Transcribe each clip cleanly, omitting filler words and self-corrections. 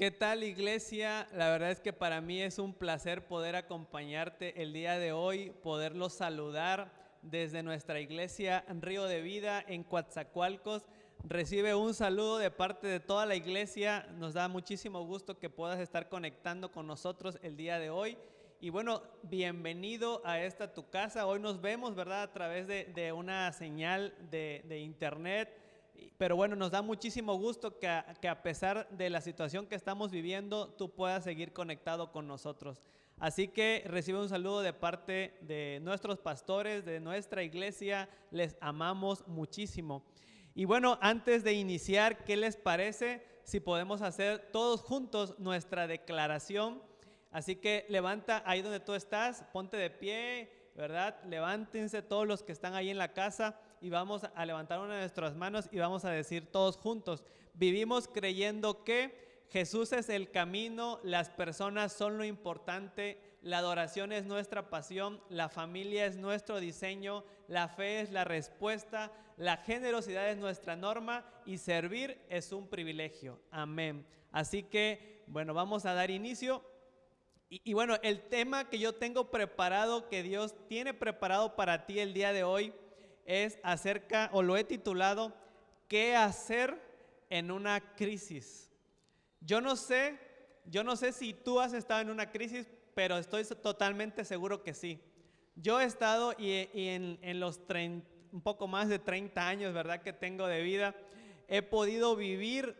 ¿Qué tal, iglesia? La verdad es que para mí es un placer poder acompañarte el día de hoy, poderlos saludar desde nuestra iglesia Río de Vida en Coatzacoalcos. Recibe un saludo de parte de toda la iglesia. Nos da muchísimo gusto que puedas estar conectando con nosotros el día de hoy. Y bueno, bienvenido a esta tu casa. Hoy nos vemos, ¿verdad?, a través de una señal de internet. Pero bueno, nos da muchísimo gusto que a pesar de la situación que estamos viviendo, tú puedas seguir conectado con nosotros. Así que recibe un saludo de parte de nuestros pastores, de nuestra iglesia. Les amamos muchísimo. Y bueno, antes de iniciar, ¿qué les parece si podemos hacer todos juntos nuestra declaración? Así que levanta ahí donde tú estás, ponte de pie, ¿verdad? Levántense todos los que están ahí en la casa y vamos a levantar una de nuestras manos y vamos a decir todos juntos: vivimos creyendo que Jesús es el camino, las personas son lo importante, la adoración es nuestra pasión, la familia es nuestro diseño, la fe es la respuesta, la generosidad es nuestra norma y servir es un privilegio. Amén. Así que, bueno, vamos a dar inicio. Y bueno, el tema que yo tengo preparado, que Dios tiene preparado para ti el día de hoy, es acerca, o lo he titulado, ¿qué hacer en una crisis? Yo no sé si tú has estado en una crisis, pero estoy totalmente seguro que sí. Yo he estado y en los un poco más de 30 años, ¿verdad?, que tengo de vida, he podido vivir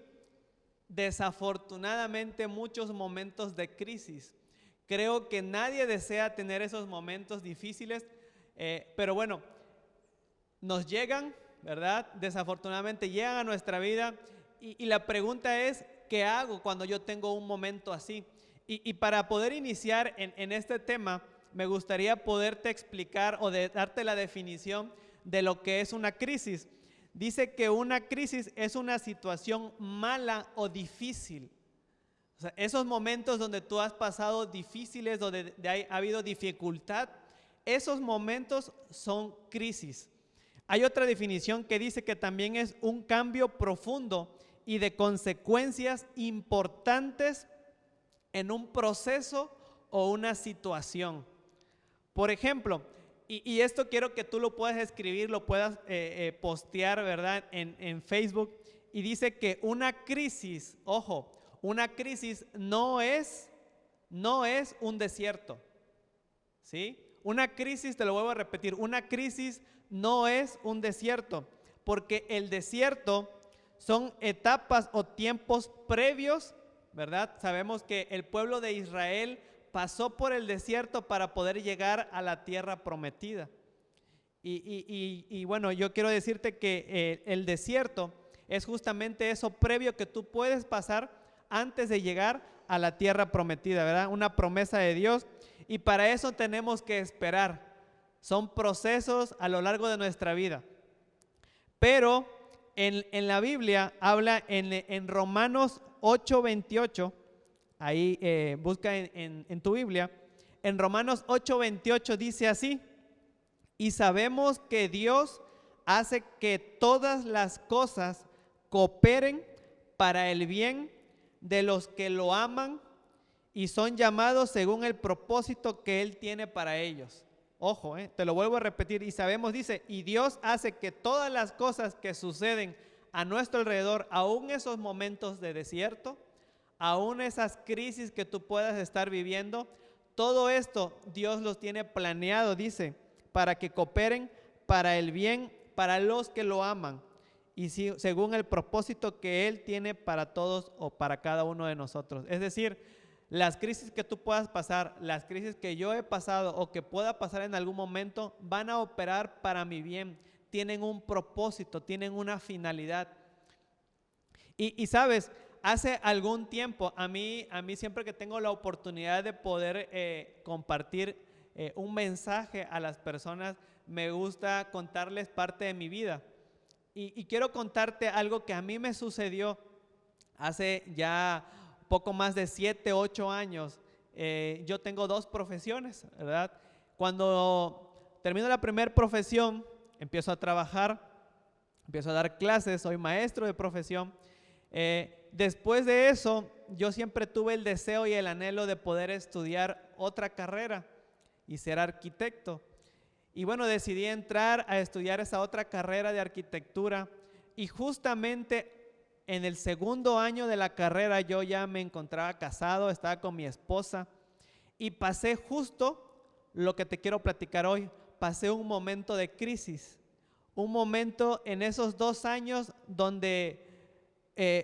desafortunadamente muchos momentos de crisis. Creo que nadie desea tener esos momentos difíciles, pero bueno, nos llegan, ¿verdad? Desafortunadamente llegan a nuestra vida y la pregunta es, ¿qué hago cuando yo tengo un momento así? Y para poder iniciar en este tema, me gustaría poderte explicar o darte la definición de lo que es una crisis. Dice que una crisis es una situación mala o difícil. O sea, esos momentos donde tú has pasado difíciles, donde ha habido dificultad, esos momentos son crisis. Hay otra definición que dice que también es un cambio profundo y de consecuencias importantes en un proceso o una situación. Por ejemplo, y esto quiero que tú lo puedas escribir, lo puedas postear, ¿verdad?, en Facebook. Y dice que una crisis, ojo, una crisis no es un desierto, ¿sí? Una crisis, te lo vuelvo a repetir, una crisis no es un desierto, porque el desierto son etapas o tiempos previos, ¿verdad? Sabemos que el pueblo de Israel pasó por el desierto para poder llegar a la tierra prometida. Y bueno, yo quiero decirte que el desierto es justamente eso previo que tú puedes pasar antes de llegar a la tierra prometida, ¿verdad? Una promesa de Dios, y para eso tenemos que esperar. Son procesos a lo largo de nuestra vida. Pero en la Biblia habla en Romanos 8:28, ahí busca en tu Biblia, en Romanos 8:28 dice así: y sabemos que Dios hace que todas las cosas cooperen para el bien de los que lo aman y son llamados según el propósito que Él tiene para ellos. Ojo, te lo vuelvo a repetir. Y sabemos, dice, y Dios hace que todas las cosas que suceden a nuestro alrededor, aún esos momentos de desierto, aún esas crisis que tú puedas estar viviendo, todo esto Dios los tiene planeado, dice, para que cooperen para el bien, para los que lo aman, y según el propósito que Él tiene para todos o para cada uno de nosotros. Es decir, las crisis que tú puedas pasar, las crisis que yo he pasado o que pueda pasar en algún momento, van a operar para mi bien, tienen un propósito, tienen una finalidad. Y sabes, hace algún tiempo, a mí siempre que tengo la oportunidad de poder compartir un mensaje a las personas, me gusta contarles parte de mi vida. Y quiero contarte algo que a mí me sucedió hace ya poco más de 7, 8 años. Yo tengo 2 profesiones, ¿verdad? Cuando termino la primera profesión, empiezo a trabajar, empiezo a dar clases, soy maestro de profesión. Después de eso, yo siempre tuve el deseo y el anhelo de poder estudiar otra carrera y ser arquitecto. Y bueno, decidí entrar a estudiar esa otra carrera de arquitectura y justamente en el segundo año de la carrera yo ya me encontraba casado, estaba con mi esposa y pasé justo lo que te quiero platicar hoy. Pasé un momento de crisis, un momento en esos 2 años donde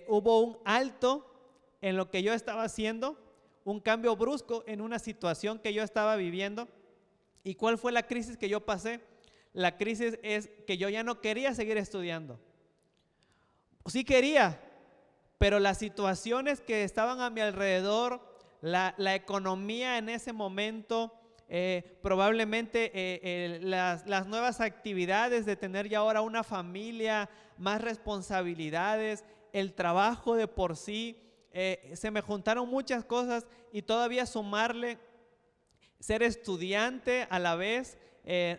hubo un alto en lo que yo estaba haciendo, un cambio brusco en una situación que yo estaba viviendo. ¿Y cuál fue la crisis que yo pasé? La crisis es que yo ya no quería seguir estudiando. Sí quería, pero las situaciones que estaban a mi alrededor, la economía en ese momento, probablemente las nuevas actividades de tener ya ahora una familia, más responsabilidades, el trabajo de por sí, se me juntaron muchas cosas y todavía sumarle ser estudiante a la vez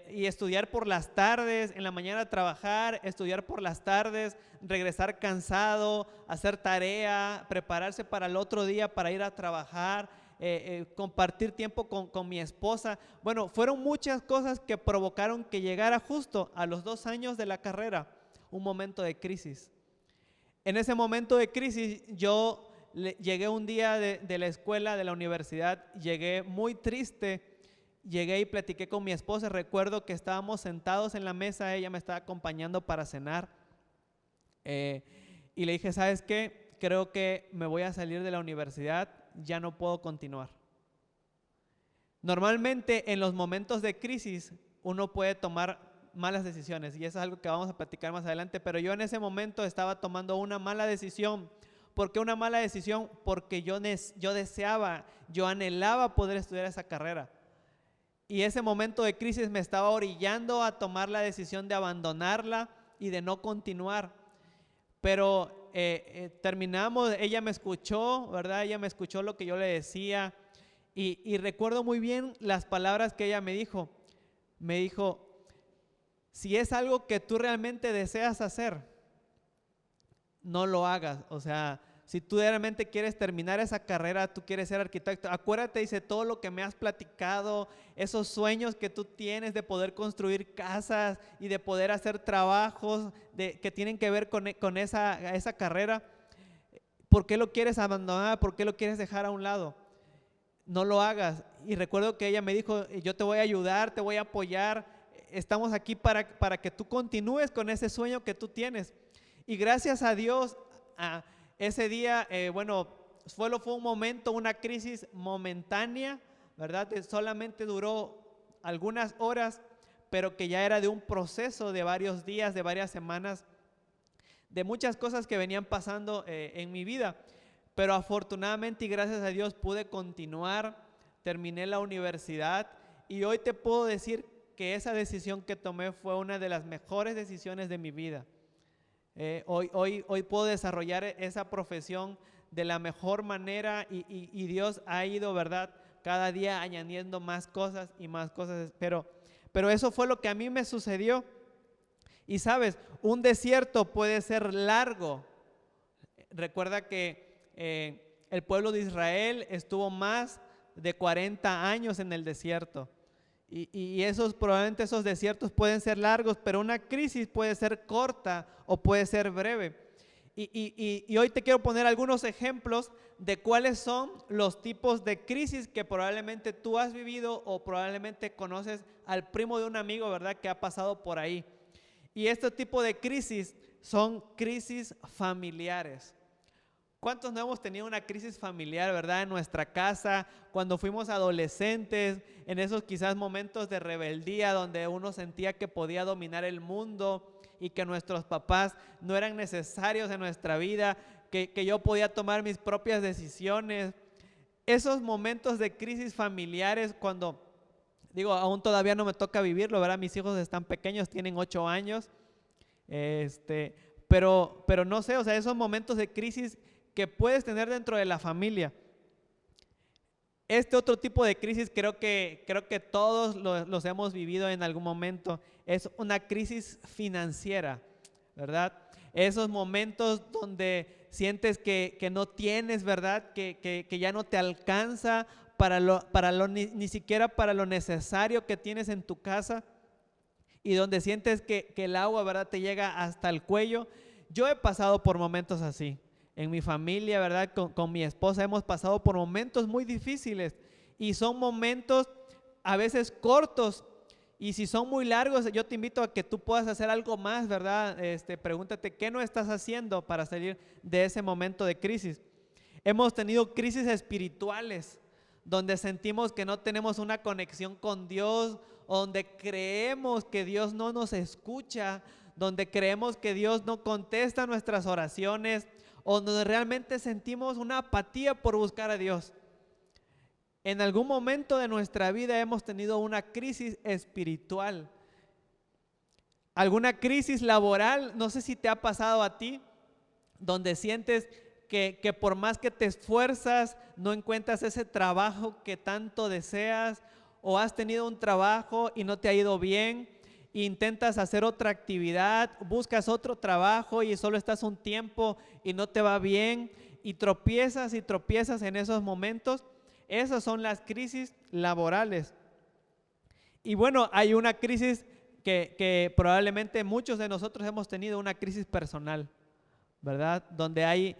y estudiar por las tardes, en la mañana trabajar, estudiar por las tardes, regresar cansado, hacer tarea, prepararse para el otro día para ir a trabajar, compartir tiempo con mi esposa. Bueno, fueron muchas cosas que provocaron que llegara justo a los 2 años de la carrera un momento de crisis. En ese momento de crisis yo llegué un día de la escuela, de la universidad, llegué muy triste. Llegué y platiqué con mi esposa. Recuerdo que estábamos sentados en la mesa, ella me estaba acompañando para cenar y le dije, ¿sabes qué? Creo que me voy a salir de la universidad, ya no puedo continuar. Normalmente en los momentos de crisis uno puede tomar malas decisiones y eso es algo que vamos a platicar más adelante, pero yo en ese momento estaba tomando una mala decisión. ¿Por qué una mala decisión? Porque yo deseaba, yo anhelaba poder estudiar esa carrera. Y ese momento de crisis me estaba orillando a tomar la decisión de abandonarla y de no continuar. Pero terminamos, ella me escuchó, ¿verdad? Ella me escuchó lo que yo le decía y recuerdo muy bien las palabras que ella me dijo. Me dijo, si es algo que tú realmente deseas hacer, no lo hagas. O sea, si tú realmente quieres terminar esa carrera, tú quieres ser arquitecto, acuérdate, dice, todo lo que me has platicado, esos sueños que tú tienes de poder construir casas y de poder hacer trabajos que tienen que ver con esa carrera, ¿por qué lo quieres abandonar? ¿Por qué lo quieres dejar a un lado? No lo hagas. Y recuerdo que ella me dijo, yo te voy a ayudar, te voy a apoyar, estamos aquí para que tú continúes con ese sueño que tú tienes. Y gracias a Dios, ese día, bueno, fue un momento, una crisis momentánea, ¿verdad? Solamente duró algunas horas, pero que ya era de un proceso de varios días, de varias semanas, de muchas cosas que venían pasando en mi vida. Pero afortunadamente y gracias a Dios pude continuar, terminé la universidad y hoy te puedo decir que esa decisión que tomé fue una de las mejores decisiones de mi vida. Hoy puedo desarrollar esa profesión de la mejor manera y Dios ha ido, ¿verdad? Cada día añadiendo más cosas y más cosas, pero eso fue lo que a mí me sucedió. Y sabes, un desierto puede ser largo. Recuerda que el pueblo de Israel estuvo más de 40 años en el desierto. Y probablemente esos desiertos pueden ser largos, pero una crisis puede ser corta o puede ser breve. Y hoy te quiero poner algunos ejemplos de cuáles son los tipos de crisis que probablemente tú has vivido o probablemente conoces al primo de un amigo, ¿verdad?, que ha pasado por ahí. Y este tipo de crisis son crisis familiares. ¿Cuántos no hemos tenido una crisis familiar, verdad, en nuestra casa, cuando fuimos adolescentes, en esos quizás momentos de rebeldía donde uno sentía que podía dominar el mundo y que nuestros papás no eran necesarios en nuestra vida, que yo podía tomar mis propias decisiones? Esos momentos de crisis familiares cuando, digo, aún todavía no me toca vivirlo, ¿verdad? Mis hijos están pequeños, tienen 8 años, pero no sé, o sea, esos momentos de crisis que puedes tener dentro de la familia. Este otro tipo de crisis creo que todos los hemos vivido en algún momento. Es una crisis financiera, ¿verdad? Esos momentos donde sientes que no tienes, ¿verdad? Que ya no te alcanza ni siquiera para lo necesario que tienes en tu casa, y donde sientes que el agua, ¿verdad?, te llega hasta el cuello. Yo he pasado por momentos así. En mi familia, ¿verdad?, con mi esposa hemos pasado por momentos muy difíciles, y son momentos a veces cortos, y si son muy largos, yo te invito a que tú puedas hacer algo más, ¿verdad? Pregúntate qué no estás haciendo para salir de ese momento de crisis. Hemos tenido crisis espirituales, donde sentimos que no tenemos una conexión con Dios, donde creemos que Dios no nos escucha, donde creemos que Dios no contesta nuestras oraciones, o donde realmente sentimos una apatía por buscar a Dios. En algún momento de nuestra vida hemos tenido una crisis espiritual, alguna crisis laboral. No sé si te ha pasado a ti, donde sientes que por más que te esfuerzas, no encuentras ese trabajo que tanto deseas, o has tenido un trabajo y no te ha ido bien, intentas hacer otra actividad, buscas otro trabajo y solo estás un tiempo y no te va bien, y tropiezas en esos momentos. Esas son las crisis laborales. Y bueno, hay una crisis que probablemente muchos de nosotros hemos tenido, una crisis personal, ¿verdad? Donde hay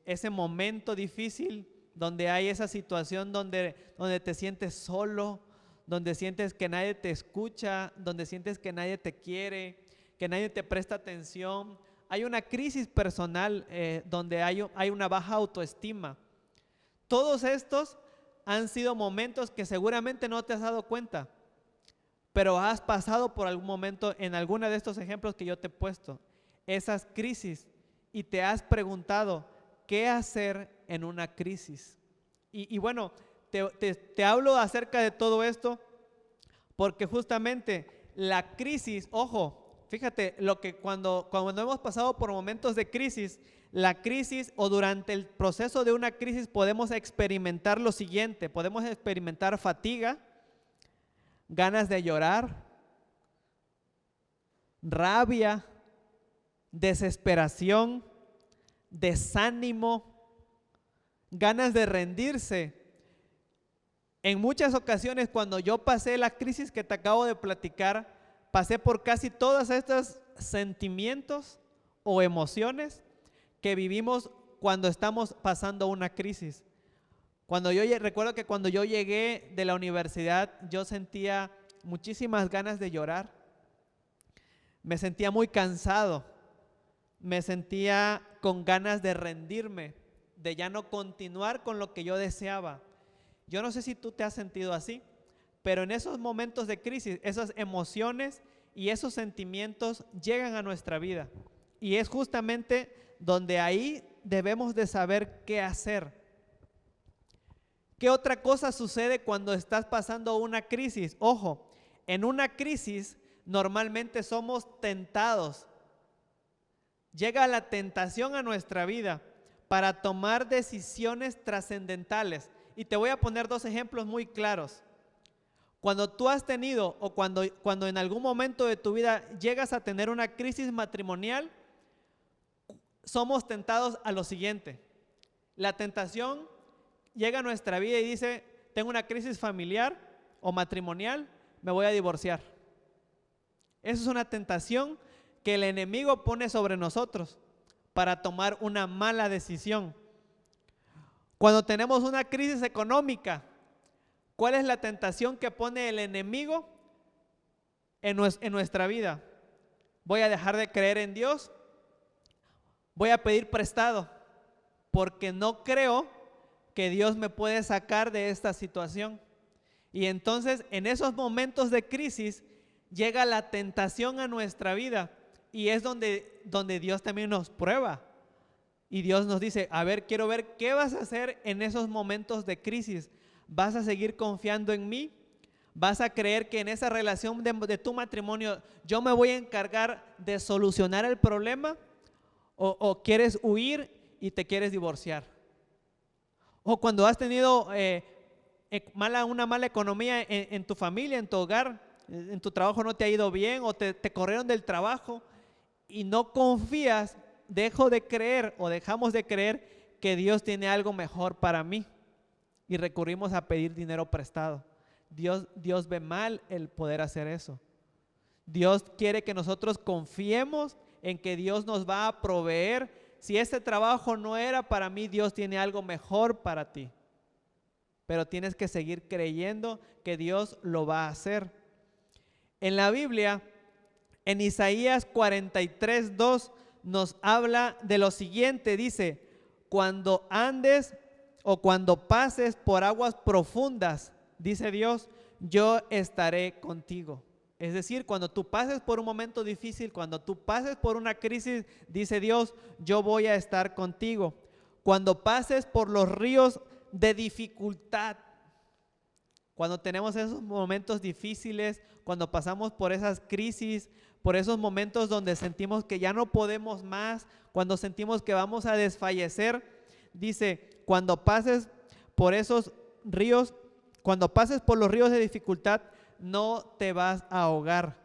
ese momento difícil, donde hay esa situación donde te sientes solo, donde sientes que nadie te escucha, donde sientes que nadie te quiere, que nadie te presta atención. Hay una crisis personal donde hay una baja autoestima. Todos estos han sido momentos que seguramente no te has dado cuenta, pero has pasado por algún momento en alguno de estos ejemplos que yo te he puesto, esas crisis, y te has preguntado qué hacer en una crisis. Y bueno, te hablo acerca de todo esto porque justamente la crisis, ojo, fíjate, cuando hemos pasado por momentos de crisis, la crisis, o durante el proceso de una crisis, podemos experimentar lo siguiente: podemos experimentar fatiga, ganas de llorar, rabia, desesperación, desánimo, ganas de rendirse. En muchas ocasiones, cuando yo pasé la crisis que te acabo de platicar, pasé por casi todos estos sentimientos o emociones que vivimos cuando estamos pasando una crisis. Recuerdo que cuando yo llegué de la universidad, yo sentía muchísimas ganas de llorar, me sentía muy cansado, me sentía con ganas de rendirme, de ya no continuar con lo que yo deseaba. Yo no sé si tú te has sentido así, pero en esos momentos de crisis, esas emociones y esos sentimientos llegan a nuestra vida, y es justamente donde ahí debemos de saber qué hacer. ¿Qué otra cosa sucede cuando estás pasando una crisis? Ojo, en una crisis normalmente somos tentados. Llega la tentación a nuestra vida para tomar decisiones trascendentales. Y te voy a poner dos ejemplos muy claros. Cuando tú has tenido, o cuando en algún momento de tu vida llegas a tener una crisis matrimonial, somos tentados a lo siguiente. La tentación llega a nuestra vida y dice: tengo una crisis familiar o matrimonial, me voy a divorciar. Esa es una tentación que el enemigo pone sobre nosotros para tomar una mala decisión. Cuando tenemos una crisis económica, ¿cuál es la tentación que pone el enemigo en nuestra vida? Voy a dejar de creer en Dios, voy a pedir prestado, porque no creo que Dios me puede sacar de esta situación. Y entonces, en esos momentos de crisis, llega la tentación a nuestra vida, y es donde Dios también nos prueba. Y Dios nos dice: a ver, quiero ver qué vas a hacer en esos momentos de crisis. ¿Vas a seguir confiando en mí? ¿Vas a creer que en esa relación de tu matrimonio yo me voy a encargar de solucionar el problema? ¿O quieres huir y te quieres divorciar? O cuando has tenido una mala economía en tu familia, en tu hogar, en tu trabajo no te ha ido bien, o te corrieron del trabajo y no confías dejo de creer o dejamos de creer que Dios tiene algo mejor para mí y recurrimos a pedir dinero prestado. Dios ve mal el poder hacer eso. Dios quiere que nosotros confiemos en que Dios nos va a proveer. Si ese trabajo no era para mí, Dios tiene algo mejor para ti. Pero tienes que seguir creyendo que Dios lo va a hacer. En la Biblia, en Isaías 43:2 nos habla de lo siguiente. Dice: cuando andes o cuando pases por aguas profundas, dice Dios, yo estaré contigo. Es decir, cuando tú pases por un momento difícil, cuando tú pases por una crisis, dice Dios, yo voy a estar contigo. Cuando pases por los ríos de dificultad, cuando tenemos esos momentos difíciles, cuando pasamos por esas crisis, por esos momentos donde sentimos que ya no podemos más, cuando sentimos que vamos a desfallecer, dice, cuando pases por esos ríos, cuando pases por los ríos de dificultad, no te vas a ahogar.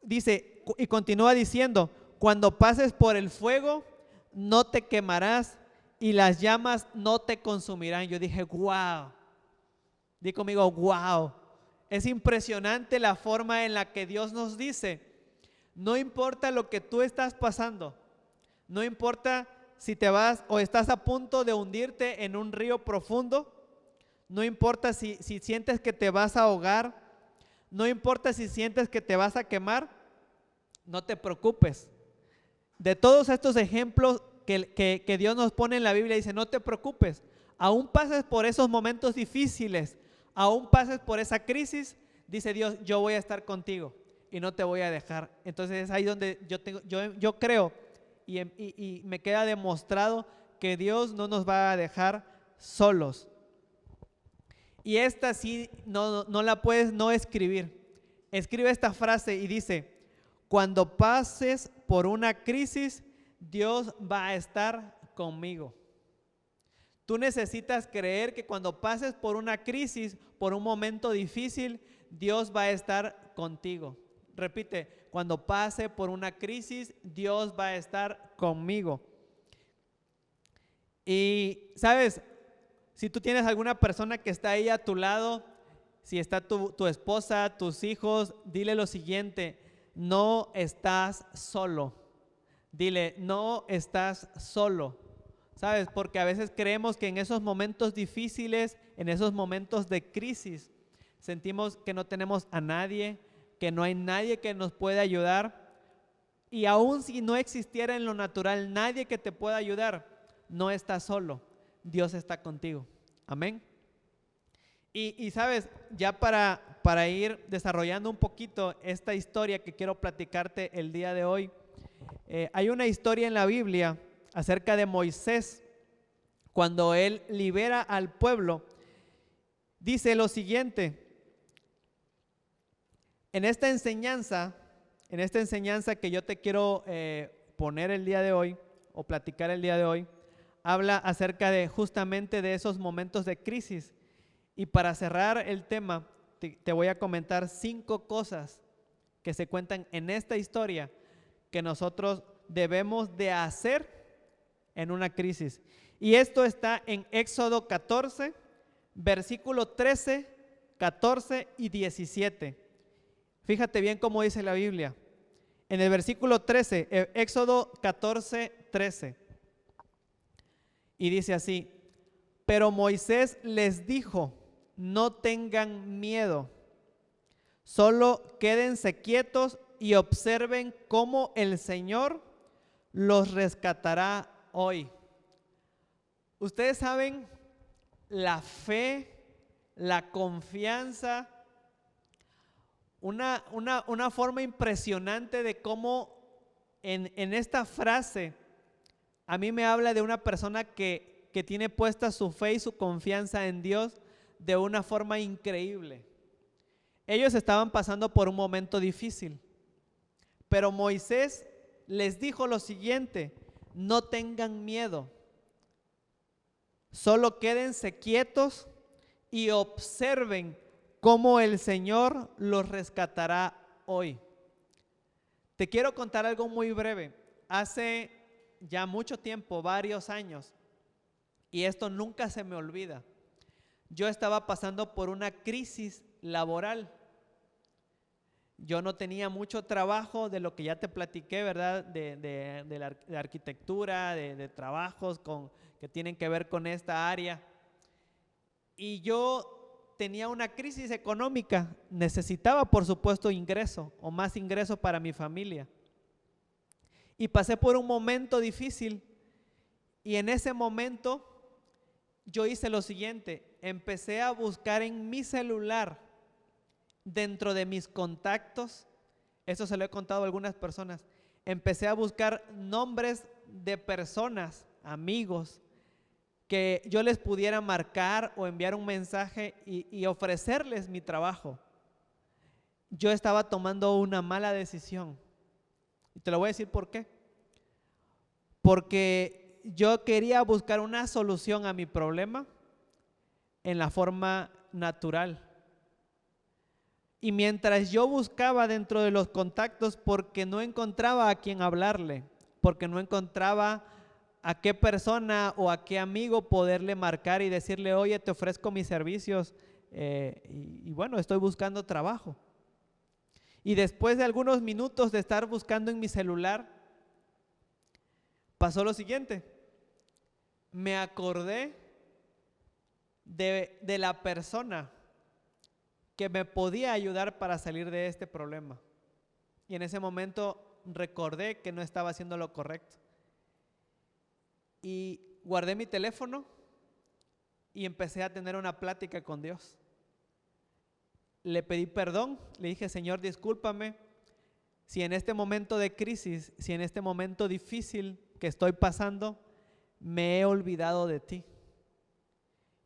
Dice, y continúa diciendo, cuando pases por el fuego, no te quemarás y las llamas no te consumirán. Yo dije, wow. Di conmigo, wow. Es impresionante la forma en la que Dios nos dice, no importa lo que tú estás pasando, no importa si te vas o estás a punto de hundirte en un río profundo, no importa si sientes que te vas a ahogar, no importa si sientes que te vas a quemar, no te preocupes. De todos estos ejemplos que Dios nos pone en la Biblia, dice, no te preocupes, aún pases por esos momentos difíciles, aún pases por esa crisis, dice Dios, yo voy a estar contigo y no te voy a dejar. Entonces es ahí donde yo creo y me queda demostrado que Dios no nos va a dejar solos. Y esta sí no la puedes no escribir. Escribe esta frase y dice, cuando pases por una crisis, Dios va a estar conmigo. Tú necesitas creer que cuando pases por una crisis, por un momento difícil, Dios va a estar contigo. Repite, cuando pase por una crisis, Dios va a estar conmigo. Y, ¿sabes? Si tú tienes alguna persona que está ahí a tu lado, si está tu esposa, tus hijos, dile lo siguiente, no estás solo. Dile, no estás solo. ¿Sabes? Porque a veces creemos que en esos momentos difíciles, en esos momentos de crisis, sentimos que no tenemos a nadie, que no hay nadie que nos pueda ayudar. Y aun si no existiera en lo natural nadie que te pueda ayudar, no estás solo. Dios está contigo. Amén. Y sabes, ya para ir desarrollando un poquito esta historia que quiero platicarte el día de hoy, hay una historia en la Biblia acerca de Moisés, cuando él libera al pueblo. Dice lo siguiente, en esta enseñanza que yo te quiero poner el día de hoy, o platicar el día de hoy, habla acerca de justamente de esos momentos de crisis. Y para cerrar el tema, te voy a comentar 5 cosas que se cuentan en esta historia que nosotros debemos de hacer en una crisis. Y esto está en Éxodo 14, versículo 13, 14 y 17. Fíjate bien cómo dice la Biblia. En el versículo 13, Éxodo 14, 13. Y dice así, pero Moisés les dijo, no tengan miedo, solo quédense quietos y observen cómo el Señor los rescatará hoy. Ustedes saben la fe, la confianza, una forma impresionante de cómo en esta frase a mí me habla de una persona que tiene puesta su fe y su confianza en Dios de una forma increíble. Ellos estaban pasando por un momento difícil, pero Moisés les dijo lo siguiente, no tengan miedo, solo quédense quietos y observen cómo el Señor los rescatará hoy. Te quiero contar algo muy breve. hace ya mucho tiempo, varios años, y esto nunca se me olvida. Yo estaba pasando por una crisis laboral. Yo no tenía mucho trabajo, de lo que ya te platiqué, ¿verdad? De arquitectura, de trabajos que tienen que ver con esta área. Y yo tenía una crisis económica, necesitaba por supuesto ingreso o más ingreso para mi familia. Y pasé por un momento difícil, y en ese momento yo hice lo siguiente: empecé a buscar en mi celular, dentro de mis contactos, eso se lo he contado a algunas personas, empecé a buscar nombres de personas, amigos, que yo les pudiera marcar o enviar un mensaje y ofrecerles mi trabajo. Yo estaba tomando una mala decisión, y te lo voy a decir por qué. Porque yo quería buscar una solución a mi problema en la forma natural. Y mientras yo buscaba dentro de los contactos, porque no encontraba a quién hablarle, porque no encontraba a qué persona o a qué amigo poderle marcar y decirle: oye, te ofrezco mis servicios, y bueno, estoy buscando trabajo. Y después de algunos minutos de estar buscando en mi celular, pasó lo siguiente: me acordé de la persona que me podía ayudar para salir de este problema. Y en ese momento recordé que no estaba haciendo lo correcto. Y guardé mi teléfono y empecé a tener una plática con Dios. Le pedí perdón, le dije: Señor, discúlpame si en este momento de crisis, si en este momento difícil que estoy pasando, me he olvidado de ti.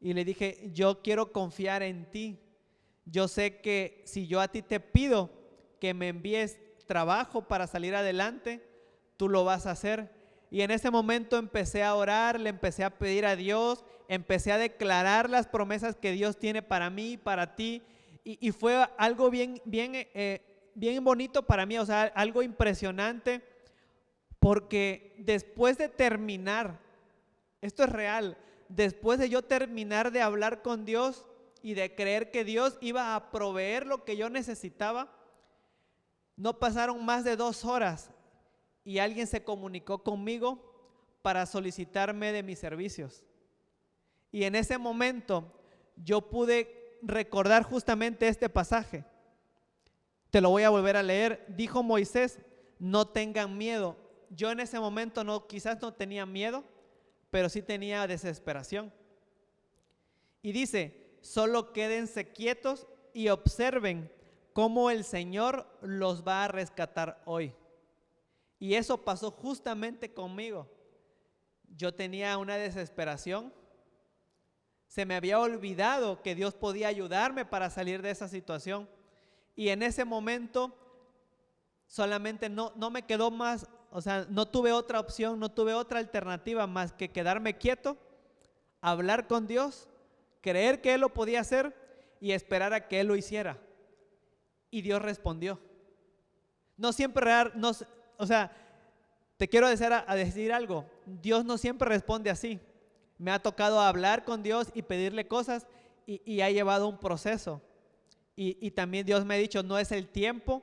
Y le dije: yo quiero confiar en ti. Yo sé que si yo a ti te pido que me envíes trabajo para salir adelante, tú lo vas a hacer. Y en ese momento empecé a orar, le empecé a pedir a Dios, empecé a declarar las promesas que Dios tiene para mí, para ti. Y fue algo bien bonito para mí, o sea, algo impresionante, porque después de terminar, esto es real, después de yo terminar de hablar con Dios y de creer que Dios iba a proveer lo que yo necesitaba, no pasaron más de 2 horas y alguien se comunicó conmigo para solicitarme de mis servicios. Y en ese momento yo pude recordar justamente este pasaje. Te lo voy a volver a leer. Dijo Moisés: no tengan miedo. Yo en ese momento quizás no tenía miedo, pero sí tenía desesperación. Y dice: solo quédense quietos y observen cómo el Señor los va a rescatar hoy. Y eso pasó justamente conmigo. Yo tenía una desesperación. Se me había olvidado que Dios podía ayudarme para salir de esa situación. Y en ese momento solamente no me quedó más, o sea, no tuve otra opción, no tuve otra alternativa más que quedarme quieto, hablar con Dios, creer que Él lo podía hacer y esperar a que Él lo hiciera. Y Dios respondió. No siempre, o sea, te quiero decir algo: Dios no siempre responde así. Me ha tocado hablar con Dios y pedirle cosas y ha llevado un proceso. Y también Dios me ha dicho: no es el tiempo,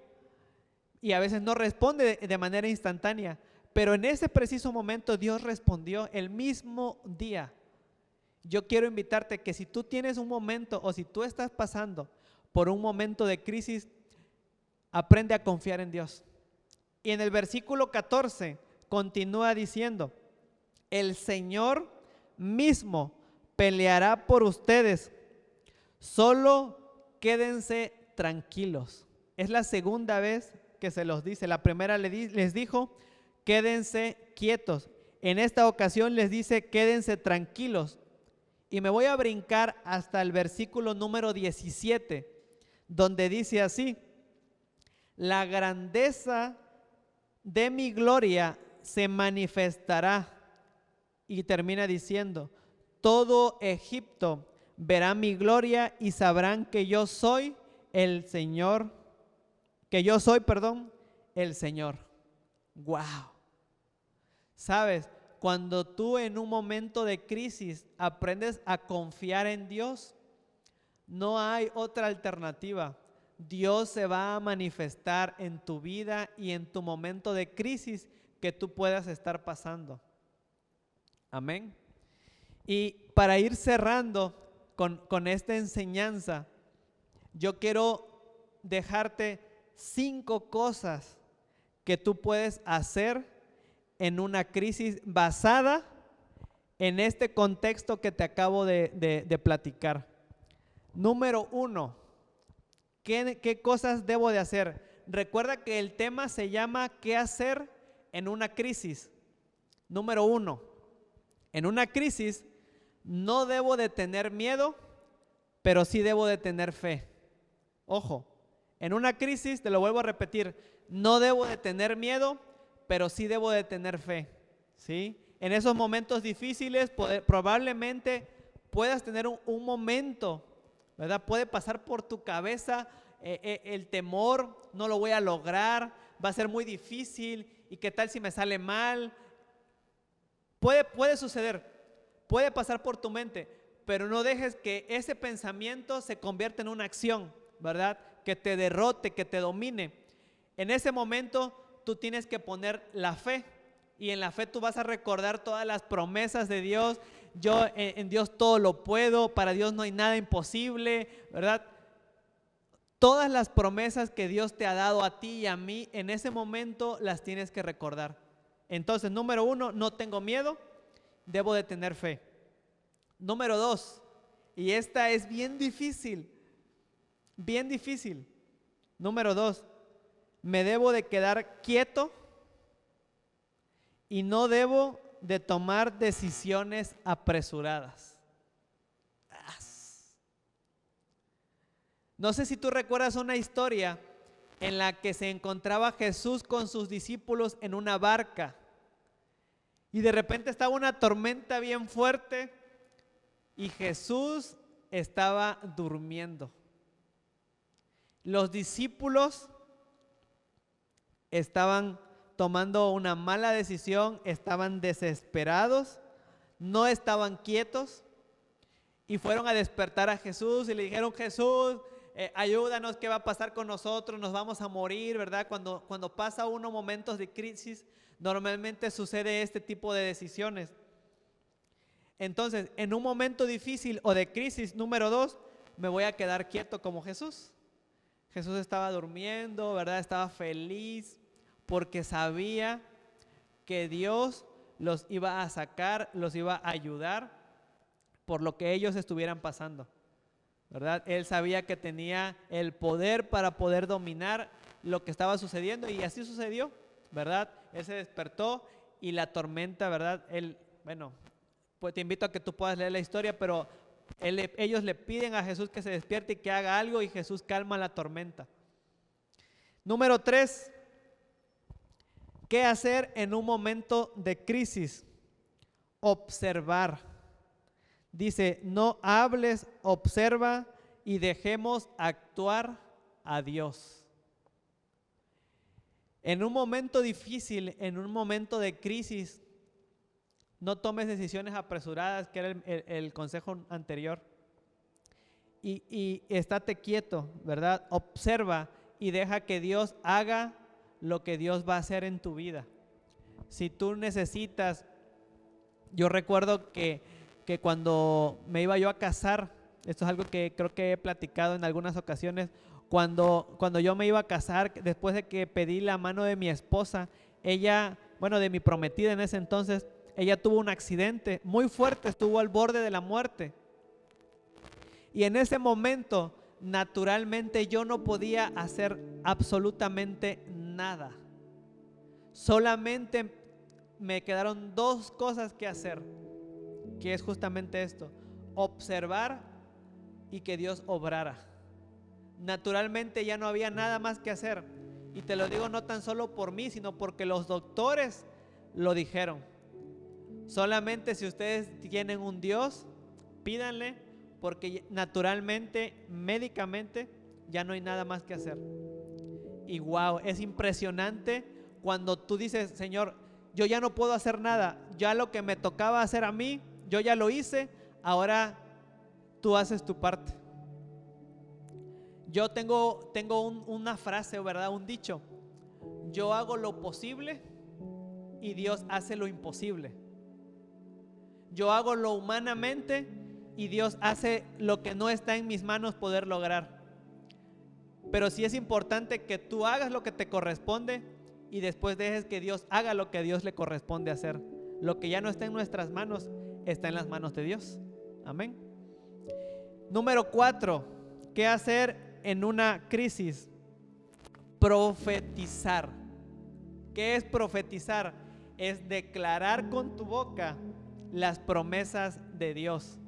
y a veces no responde de manera instantánea. Pero en ese preciso momento Dios respondió el mismo día. Yo quiero invitarte que si tú tienes un momento o si tú estás pasando por un momento de crisis, aprende a confiar en Dios. Y en el versículo 14 continúa diciendo: el Señor mismo peleará por ustedes, solo quédense tranquilos. Es la segunda vez que se los dice. La primera les dijo: quédense quietos. En esta ocasión les dice: quédense tranquilos. Y me voy a brincar hasta el versículo número 17, donde dice así: la grandeza de mi gloria se manifestará. Y termina diciendo: todo Egipto verá mi gloria y sabrán que yo soy el Señor, el Señor. ¡Wow! ¿Sabes? Cuando tú en un momento de crisis aprendes a confiar en Dios, no hay otra alternativa. Dios se va a manifestar en tu vida y en tu momento de crisis que tú puedas estar pasando. Amén. Y para ir cerrando con esta enseñanza, yo quiero dejarte 5 cosas que tú puedes hacer en una crisis basada en este contexto que te acabo de platicar. Número 1, ¿qué cosas debo de hacer? Recuerda que el tema se llama ¿qué hacer en una crisis? Número 1, en una crisis no debo de tener miedo, pero sí debo de tener fe. Ojo, en una crisis, te lo vuelvo a repetir, no debo de tener miedo, pero sí debo de tener fe, ¿sí? En esos momentos difíciles probablemente puedas tener un momento, ¿verdad? Puede pasar por tu cabeza el temor, no lo voy a lograr, va a ser muy difícil, ¿y qué tal si me sale mal? Puede suceder, puede pasar por tu mente, pero no dejes que ese pensamiento se convierta en una acción, ¿verdad? Que te derrote, que te domine. En ese momento tú tienes que poner la fe, y en la fe tú vas a recordar todas las promesas de Dios. Yo en Dios todo lo puedo, para Dios no hay nada imposible, ¿verdad? Todas las promesas que Dios te ha dado a ti y a mí, en ese momento las tienes que recordar. Entonces, número 1, no tengo miedo, debo de tener fe. Número 2, y esta es bien difícil. Número 2, me debo de quedar quieto y no debo de tomar decisiones apresuradas. No sé si tú recuerdas una historia en la que se encontraba Jesús con sus discípulos en una barca y de repente estaba una tormenta bien fuerte y Jesús estaba durmiendo. Los discípulos estaban tomando una mala decisión, estaban desesperados, no estaban quietos y fueron a despertar a Jesús y le dijeron: Jesús, ayúdanos, ¿qué va a pasar con nosotros? Nos vamos a morir, ¿verdad? Cuando pasa uno momentos de crisis, normalmente sucede este tipo de decisiones. Entonces, en un momento difícil o de crisis, número 2, me voy a quedar quieto como Jesús. Jesús estaba durmiendo, ¿verdad? Estaba feliz porque sabía que Dios los iba a sacar, los iba a ayudar por lo que ellos estuvieran pasando, ¿verdad? Él sabía que tenía el poder para poder dominar lo que estaba sucediendo y así sucedió, ¿verdad? Él se despertó y la tormenta, ¿verdad? Pues te invito a que tú puedas leer la historia, pero ellos le piden a Jesús que se despierte y que haga algo y Jesús calma la tormenta. Número 3, ¿qué hacer en un momento de crisis? Observar. Dice: no hables, observa y dejemos actuar a Dios. En un momento difícil, en un momento de crisis, no tomes decisiones apresuradas, que era el consejo anterior. Y estate quieto, ¿verdad? Observa y deja que Dios haga lo que Dios va a hacer en tu vida. Si tú necesitas, yo recuerdo que cuando me iba yo a casar, esto es algo que creo que he platicado en algunas ocasiones, cuando yo me iba a casar, después de que pedí la mano de mi esposa, ella, de mi prometida en ese entonces, ella tuvo un accidente muy fuerte, estuvo al borde de la muerte. Y en ese momento, naturalmente, yo no podía hacer absolutamente nada. Solamente me quedaron 2 cosas que hacer, que es justamente esto: observar y que Dios obrara. Naturalmente ya no había nada más que hacer. Y te lo digo no tan solo por mí, sino porque los doctores lo dijeron. Solamente si ustedes tienen un Dios, pídanle, porque naturalmente, médicamente, ya no hay nada más que hacer. Y wow, es impresionante cuando tú dices: Señor, yo ya no puedo hacer nada, ya lo que me tocaba hacer a mí, yo ya lo hice, ahora tú haces tu parte. Yo tengo una frase, ¿verdad? Un dicho: yo hago lo posible y Dios hace lo imposible. Yo hago lo humanamente y Dios hace lo que no está en mis manos poder lograr. Pero sí es importante que tú hagas lo que te corresponde y después dejes que Dios haga lo que a Dios le corresponde hacer. Lo que ya no está en nuestras manos está en las manos de Dios. Amén. Número 4, ¿qué hacer en una crisis? Profetizar. ¿Qué es profetizar? Es declarar con tu boca las promesas de Dios.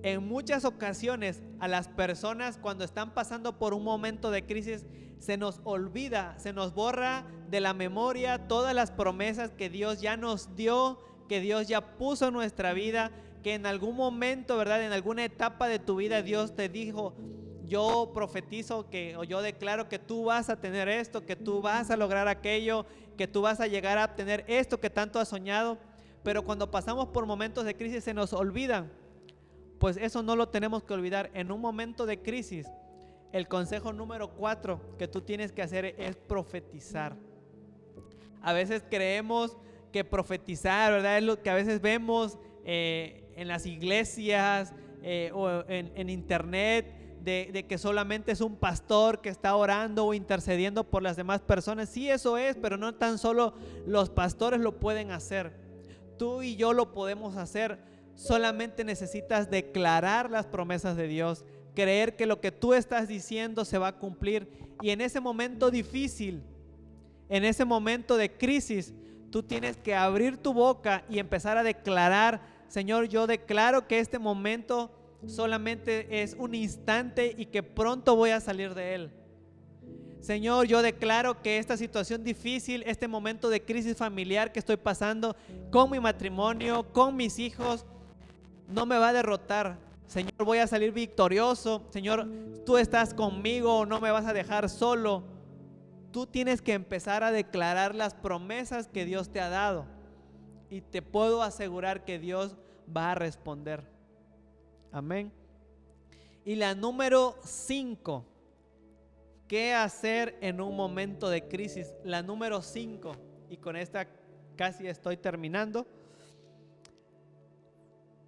En muchas ocasiones a las personas, cuando están pasando por un momento de crisis, se nos olvida, se nos borra de la memoria todas las promesas que Dios ya nos dio, que Dios ya puso en nuestra vida, que en algún momento, ¿verdad?, en alguna etapa de tu vida Dios te dijo: yo profetizo o yo declaro que tú vas a tener esto, que tú vas a lograr aquello, que tú vas a llegar a obtener esto que tanto has soñado. Pero cuando pasamos por momentos de crisis se nos olvidan. Pues eso no lo tenemos que olvidar. En un momento de crisis, el consejo número 4 que tú tienes que hacer es profetizar. A veces creemos que profetizar, ¿verdad?, es lo que a veces vemos en las iglesias o en internet, de que solamente es un pastor que está orando o intercediendo por las demás personas. Sí, eso es, pero no tan solo los pastores lo pueden hacer. Tú y yo lo podemos hacer. Solamente necesitas declarar las promesas de Dios, creer que lo que tú estás diciendo se va a cumplir. Y en ese momento difícil, en ese momento de crisis, tú tienes que abrir tu boca y empezar a declarar: Señor, yo declaro que este momento solamente es un instante y que pronto voy a salir de él. Señor, yo declaro que esta situación difícil, este momento de crisis familiar que estoy pasando con mi matrimonio, con mis hijos, no me va a derrotar. Señor, voy a salir victorioso. Señor, tú estás conmigo, no me vas a dejar solo. Tú tienes que empezar a declarar las promesas que Dios te ha dado, y te puedo asegurar que Dios va a responder. Amén. Y la número 5, ¿qué hacer en un momento de crisis? La número 5, y con esta casi estoy terminando: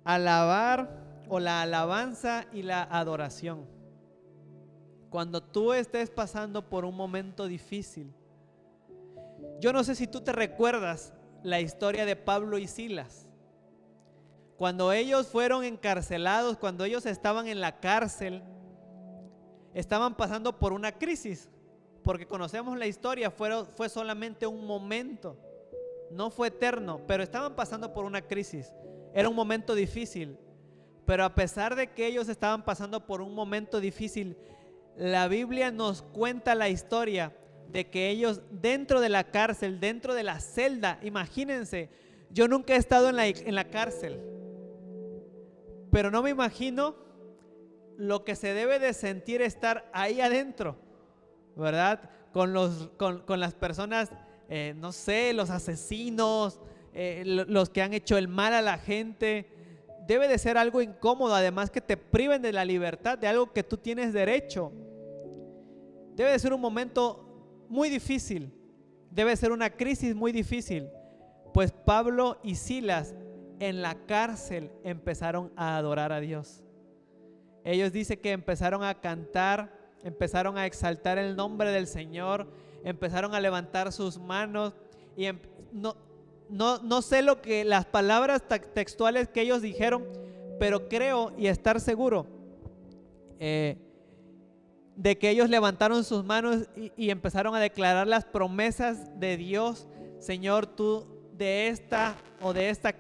alabar, o la alabanza y la adoración. Cuando tú estés pasando por un momento difícil, yo no sé si tú te recuerdas la historia de Pablo y Silas. Cuando ellos fueron encarcelados, cuando ellos estaban en la cárcel, estaban pasando por una crisis, porque conocemos la historia, fue solamente un momento, no fue eterno, pero estaban pasando por una crisis. Era un momento difícil, pero a pesar de que ellos estaban pasando por un momento difícil, la Biblia nos cuenta la historia de que ellos dentro de la cárcel, dentro de la celda, imagínense, yo nunca he estado en la cárcel, pero no me imagino lo que se debe de sentir estar ahí adentro, ¿verdad? Con las personas, no sé, los asesinos, los que han hecho el mal a la gente. Debe de ser algo incómodo, además que te priven de la libertad, de algo que tú tienes derecho. Debe de ser un momento muy difícil, debe ser una crisis muy difícil. Pues Pablo y Silas en la cárcel empezaron a adorar a Dios. Ellos dicen que empezaron a cantar, empezaron a exaltar el nombre del Señor, empezaron a levantar sus manos y no sé las palabras textuales que ellos dijeron, pero creo y estar seguro de que ellos levantaron sus manos y empezaron a declarar las promesas de Dios. Señor, tú de esta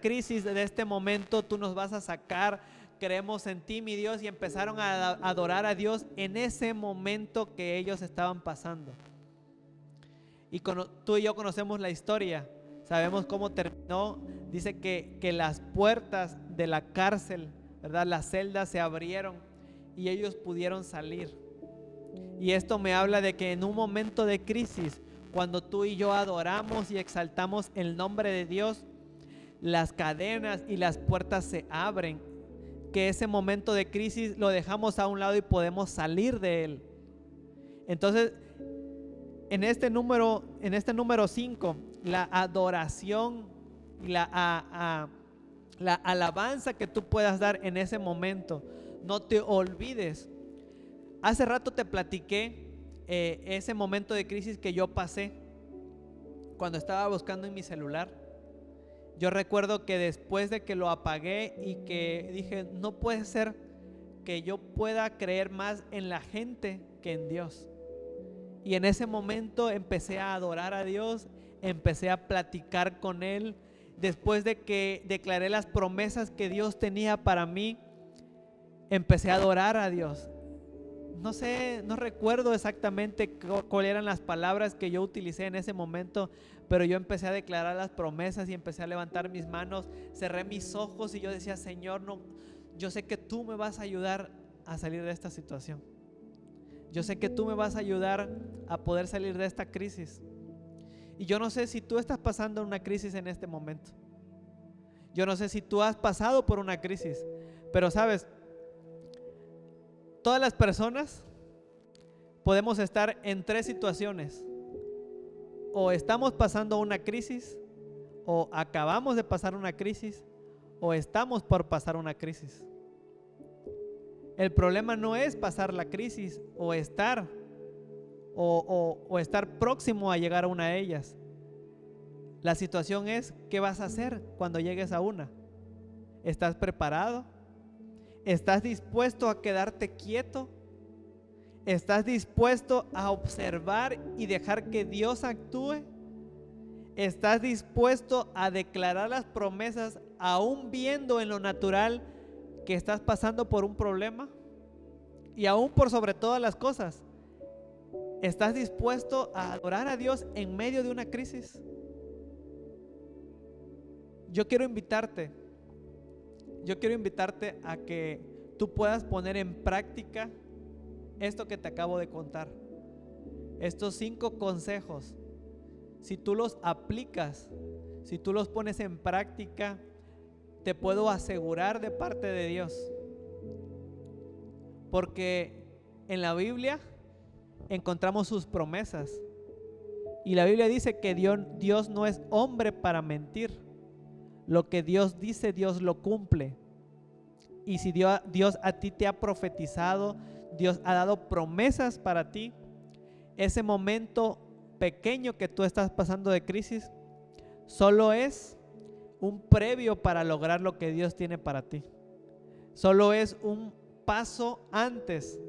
crisis, de este momento, tú nos vas a sacar. Creemos en ti, mi Dios, y empezaron a adorar a Dios en ese momento que ellos estaban pasando. Y tú y yo conocemos la historia, sabemos cómo terminó. Dice que las puertas de la cárcel, ¿verdad?, las celdas se abrieron y ellos pudieron salir. Y esto me habla de que en un momento de crisis, cuando tú y yo adoramos y exaltamos el nombre de Dios, las cadenas y las puertas se abren, que ese momento de crisis lo dejamos a un lado y podemos salir de él. Entonces, en este número 5, la adoración, la alabanza que tú puedas dar en ese momento, no te olvides. Hace rato te platiqué ese momento de crisis que yo pasé cuando estaba buscando en mi celular. Yo recuerdo que después de que lo apagué y que dije, no puede ser que yo pueda creer más en la gente que en Dios. Y en ese momento empecé a adorar a Dios, empecé a platicar con Él. Después de que declaré las promesas que Dios tenía para mí, empecé a adorar a Dios. No sé, no recuerdo exactamente cuáles eran las palabras que yo utilicé en ese momento, pero yo empecé a declarar las promesas y empecé a levantar mis manos, cerré mis ojos y yo decía, Señor, no, yo sé que tú me vas a ayudar a salir de esta situación. Yo sé que tú me vas a ayudar a poder salir de esta crisis. Y yo no sé si tú estás pasando una crisis en este momento. Yo no sé si tú has pasado por una crisis, pero sabes, todas las personas podemos estar en 3 situaciones. O estamos pasando una crisis, o acabamos de pasar una crisis, o estamos por pasar una crisis. El problema no es pasar la crisis o estar próximo a llegar a una de ellas. La situación es, ¿qué vas a hacer cuando llegues a una? ¿Estás preparado? ¿Estás dispuesto a quedarte quieto? ¿Estás dispuesto a observar y dejar que Dios actúe? ¿Estás dispuesto a declarar las promesas aún viendo en lo natural que estás pasando por un problema? Y aún por sobre todas las cosas, ¿estás dispuesto a adorar a Dios en medio de una crisis? Yo quiero invitarte a que tú puedas poner en práctica esto que te acabo de contar. Estos 5 consejos, si tú los aplicas, si tú los pones en práctica, te puedo asegurar de parte de Dios. Porque en la Biblia encontramos sus promesas. Y la Biblia dice que Dios no es hombre para mentir. Lo que Dios dice, Dios lo cumple. Y si Dios a ti te ha profetizado, Dios ha dado promesas para ti, ese momento pequeño que tú estás pasando de crisis solo es un previo para lograr lo que Dios tiene para ti. Solo es un paso antes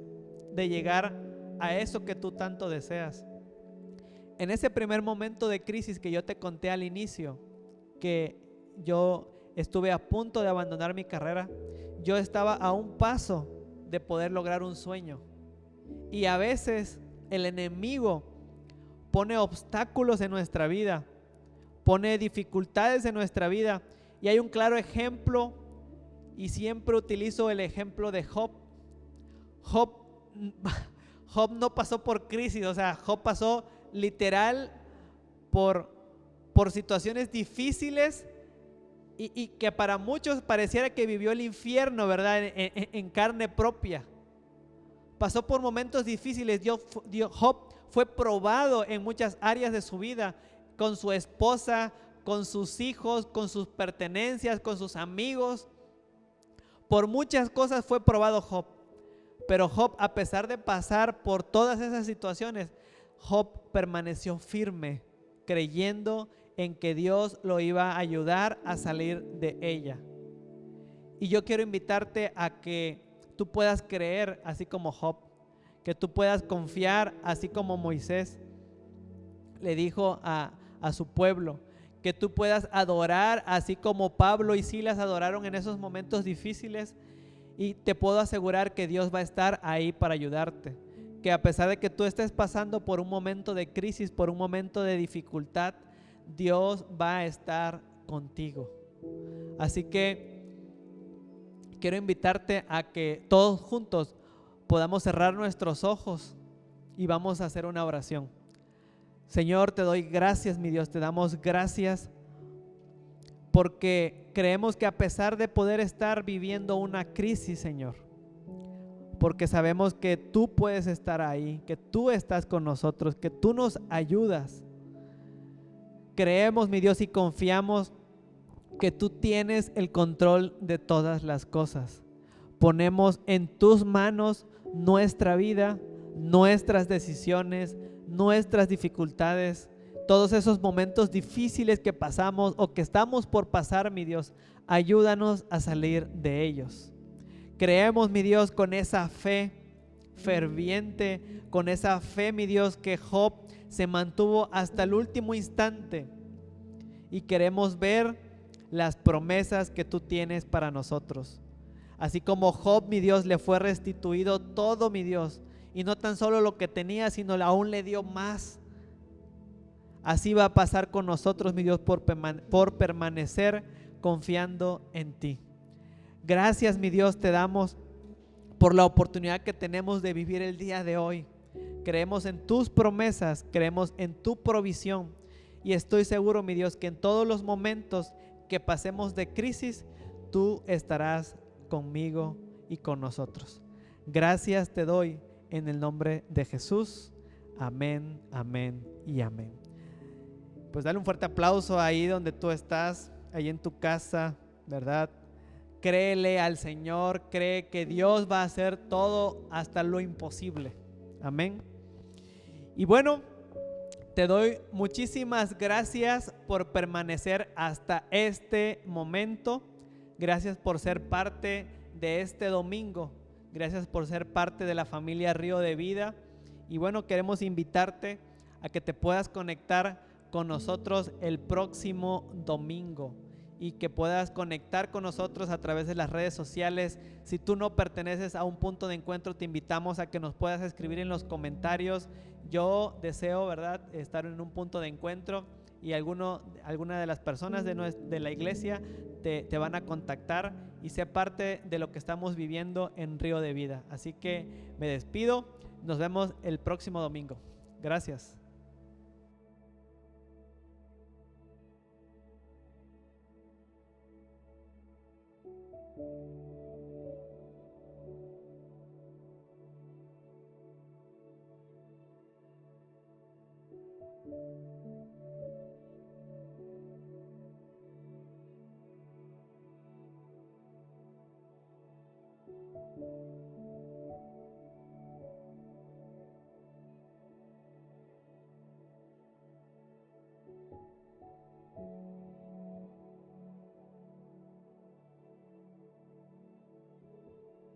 de llegar a eso que tú tanto deseas. En ese primer momento de crisis que yo te conté al inicio, que yo estuve a punto de abandonar mi carrera, yo estaba a un paso de poder lograr un sueño. Y a veces el enemigo pone obstáculos en nuestra vida, pone dificultades en nuestra vida. Y hay un claro ejemplo, y siempre utilizo el ejemplo de Job. Job no pasó por crisis, o sea, Job pasó literal por situaciones difíciles y que para muchos pareciera que vivió el infierno, ¿verdad? En carne propia. Pasó por momentos difíciles. Job fue probado en muchas áreas de su vida, con su esposa, con sus hijos, con sus pertenencias, con sus amigos. Por muchas cosas fue probado Job. Pero Job, a pesar de pasar por todas esas situaciones, Job permaneció firme, creyendo en que Dios lo iba a ayudar a salir de ella. Y yo quiero invitarte a que tú puedas creer así como Job, que tú puedas confiar así como Moisés le dijo a su pueblo, que tú puedas adorar así como Pablo y Silas adoraron en esos momentos difíciles. Y te puedo asegurar que Dios va a estar ahí para ayudarte, que a pesar de que tú estés pasando por un momento de crisis, por un momento de dificultad, Dios va a estar contigo. Así que quiero invitarte a que todos juntos podamos cerrar nuestros ojos y vamos a hacer una oración. Señor, te doy gracias, mi Dios, te damos gracias porque creemos que a pesar de poder estar viviendo una crisis, Señor, porque sabemos que tú puedes estar ahí, que tú estás con nosotros, que tú nos ayudas. Creemos, mi Dios, y confiamos que tú tienes el control de todas las cosas. Ponemos en tus manos nuestra vida, nuestras decisiones, nuestras dificultades, todos esos momentos difíciles que pasamos o que estamos por pasar, mi Dios. Ayúdanos a salir de ellos. Creemos, mi Dios, con esa fe ferviente, con esa fe, mi Dios, que Job se mantuvo hasta el último instante. Y queremos ver las promesas que tú tienes para nosotros. Así como Job, mi Dios, le fue restituido todo, mi Dios, y no tan solo lo que tenía, sino aún le dio más. Así va a pasar con nosotros, mi Dios, por permanecer confiando en ti. Gracias, mi Dios, te damos por la oportunidad que tenemos de vivir el día de hoy. Creemos en tus promesas, creemos en tu provisión, y estoy seguro, mi Dios, que en todos los momentos que pasemos de crisis, tú estarás conmigo y con nosotros. Gracias te doy en el nombre de Jesús. Amén, amén y amén. Pues dale un fuerte aplauso ahí donde tú estás, ahí en tu casa, ¿verdad? Créele al Señor, cree que Dios va a hacer todo hasta lo imposible. Amén. Y bueno, te doy muchísimas gracias por permanecer hasta este momento. Gracias por ser parte de este domingo. Gracias por ser parte de la familia Río de Vida. Y bueno, queremos invitarte a que te puedas conectar con nosotros el próximo domingo y que puedas conectar con nosotros a través de las redes sociales. Si tú no perteneces a un punto de encuentro, te invitamos a que nos puedas escribir en los comentarios. Yo deseo, ¿verdad?, estar en un punto de encuentro, y alguna de las personas de la iglesia te van a contactar y sé parte de lo que estamos viviendo en Río de Vida. Así que me despido, nos vemos el próximo domingo. Gracias.